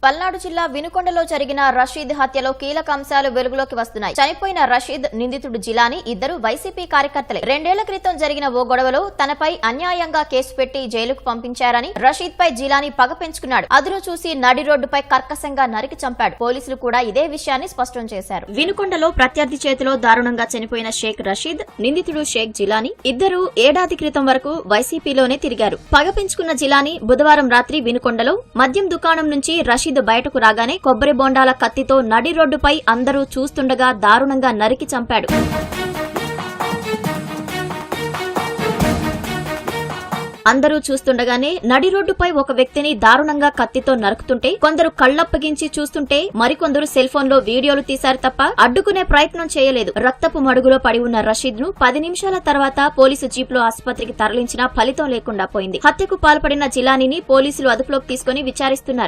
పల్నాడు జిల్లా వినుకొండలో జరిగిన రషీద్ హత్యలో కీలక అంశాలు వెలుగులోకి వస్తున్నాయి. చనిపోయిన రషీద్, నిందితుడు జిలానీ ఇద్దరు వైసీపీ కార్యకర్తలే. 2 ఏళ్ల క్రితం జరిగిన ఓ గొడవలో తనపై అన్యాయంగా కేసు పెట్టి జైలుకు పంపించారని రషీద్ పై జిలానీ పగ పెంచుకున్నాడు. అదును చూసి నడి రోడ్డుపై కర్కశంగా నరికి చంపాడు. పోలీసులు కూడా ఇదే విషయాన్ని స్పష్టం చేశారు. వినుకొండలో ప్రత్యర్థి చేతిలో దారుణంగా చనిపోయిన షేక్ రషీద్, నిందితుడు షేక్ జిలానీ ఇద్దరు ఏడాది క్రితం వరకు వైసీపీలోనే తిరిగారు. పగ పెంచుకున్న జిలానీ బుధవారం రాత్రి వినుకొండలో మద్యం దుకాణం నుంచి రషీద్ బయటకు రాగానే కొబ్బరి బోండాల కత్తితో నడి రోడ్డుపై అందరూ చూస్తుండగా దారుణంగా నరికి చంపాడు. అందరూ చూస్తుండగానే నడి రోడ్డుపై ఒక వ్యక్తిని దారుణంగా కత్తితో నరుకుతుంటే కొందరు కళ్లప్పగించి చూస్తుంటే మరికొందరు సెల్ ఫోన్ లో వీడియోలు తీశారు తప్ప అడ్డుకునే ప్రయత్నం చేయలేదు. రక్తపు మడుగులో పడి ఉన్న రషీద్ ను 10 నిమిషాల తర్వాత పోలీసు జీప్లో ఆసుపత్రికి తరలించినా ఫలితం లేకుండా పోయింది. హత్యకు పాల్పడిన జిలానీని పోలీసులు అదుపులోకి తీసుకుని విచారిస్తున్నారు.